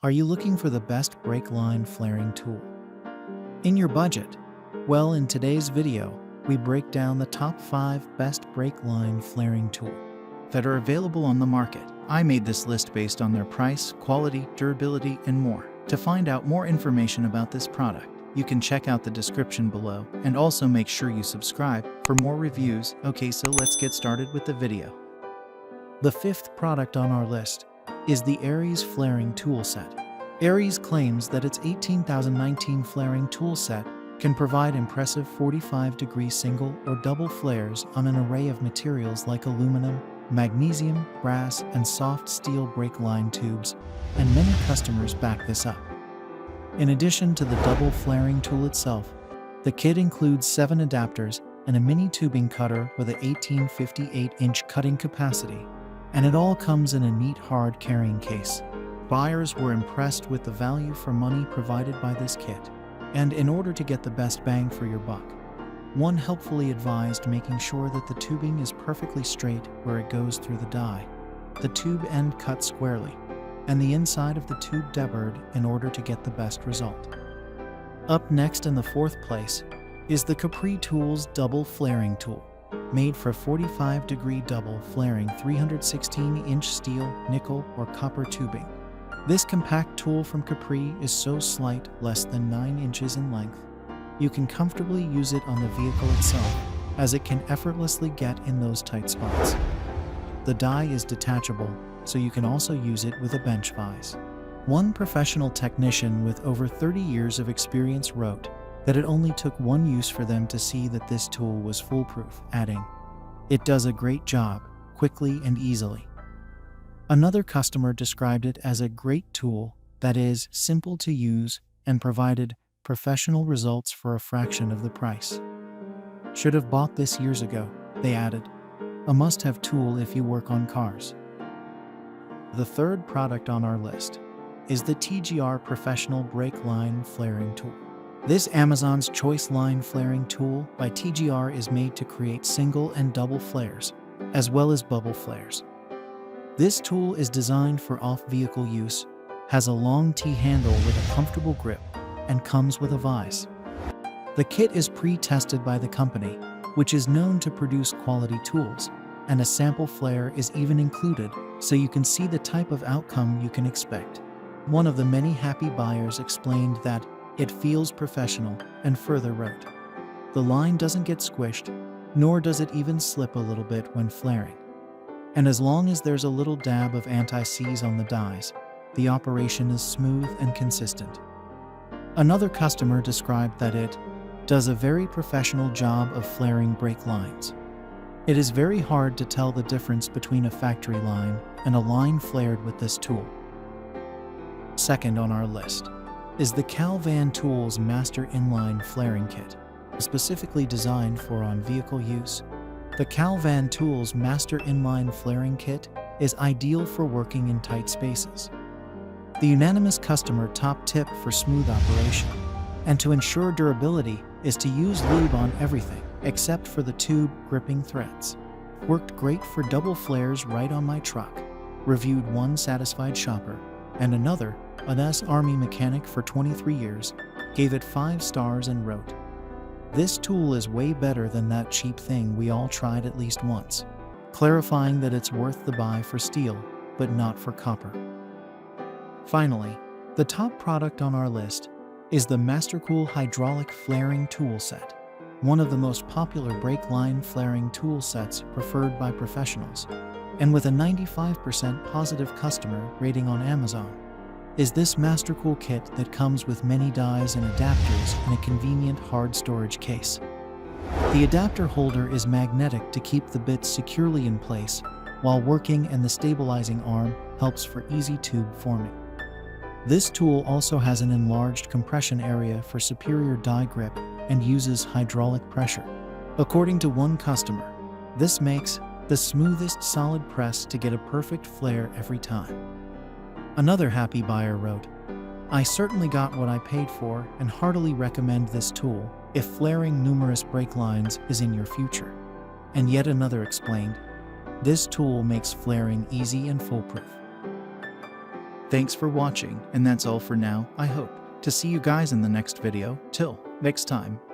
Are you looking for the best brake line flaring tool? In your budget? Well, in today's video, we break down the top 5 best brake line flaring tool that are available on the market. I made this list based on their price, quality, durability, and more. To find out more information about this product, you can check out the description below and also make sure you subscribe for more reviews. Okay, so let's get started with the video. The 5th product on our list is the Aries flaring tool set. Aries claims that its 18019 flaring tool set can provide impressive 45-degree single or double flares on an array of materials like aluminum, magnesium, brass, and soft steel brake line tubes, and many customers back this up. In addition to the double flaring tool itself, the kit includes 7 adapters and a mini tubing cutter with a 1858-inch cutting capacity, and it all comes in a neat hard carrying case. Buyers were impressed with the value for money provided by this kit, and in order to get the best bang for your buck, one helpfully advised making sure that the tubing is perfectly straight where it goes through the die, the tube end cut squarely, and the inside of the tube deburred in order to get the best result. Up next in the 4th place is the Capri Tools double flaring tool, made for 45-degree double flaring 316-inch steel, nickel, or copper tubing. This compact tool from Capri is so slight, less than 9 inches in length, you can comfortably use it on the vehicle itself, as it can effortlessly get in those tight spots. The die is detachable, so you can also use it with a bench vise. One professional technician with over 30 years of experience wrote that it only took one use for them to see that this tool was foolproof, adding, "It does a great job, quickly and easily." Another customer described it as a great tool that is simple to use and provided professional results for a fraction of the price. "Should have bought this years ago," they added. "A must-have tool if you work on cars." The 3rd product on our list is the TGR Professional Brake Line Flaring Tool. This Amazon's Choice Line Flaring Tool by TGR is made to create single and double flares, as well as bubble flares. This tool is designed for off-vehicle use, has a long T-handle with a comfortable grip, and comes with a vise. The kit is pre-tested by the company, which is known to produce quality tools, and a sample flare is even included so you can see the type of outcome you can expect. One of the many happy buyers explained that it feels professional and further wrote, "The line doesn't get squished, nor does it even slip a little bit when flaring. And as long as there's a little dab of anti-seize on the dies, the operation is smooth and consistent." Another customer described that it does a very professional job of flaring brake lines. "It is very hard to tell the difference between a factory line and a line flared with this tool." 2nd on our list is the Calan Tools Master Inline Flaring Kit, specifically designed for on-vehicle use. The Calan Tools Master Inline Flaring Kit is ideal for working in tight spaces. The unanimous customer top tip for smooth operation and to ensure durability is to use lube on everything except for the tube gripping threads. "Worked great for double flares right on my truck," reviewed one satisfied shopper, and another, an Army mechanic for 23 years, gave it 5 stars and wrote, "This tool is way better than that cheap thing we all tried at least once," clarifying that it's worth the buy for steel, but not for copper. Finally, the top product on our list is the Mastercool Hydraulic Flaring Tool Set, one of the most popular brake line flaring tool sets preferred by professionals, and with a 95% positive customer rating on Amazon, is this Mastercool kit that comes with many dies and adapters in a convenient hard storage case. The adapter holder is magnetic to keep the bits securely in place while working, and the stabilizing arm helps for easy tube forming. This tool also has an enlarged compression area for superior die grip and uses hydraulic pressure. According to one customer, this makes the smoothest solid press to get a perfect flare every time. Another happy buyer wrote, "I certainly got what I paid for and heartily recommend this tool if flaring numerous brake lines is in your future." And yet another explained, "This tool makes flaring easy and foolproof." Thanks for watching, and that's all for now. I hope to see you guys in the next video. Till next time.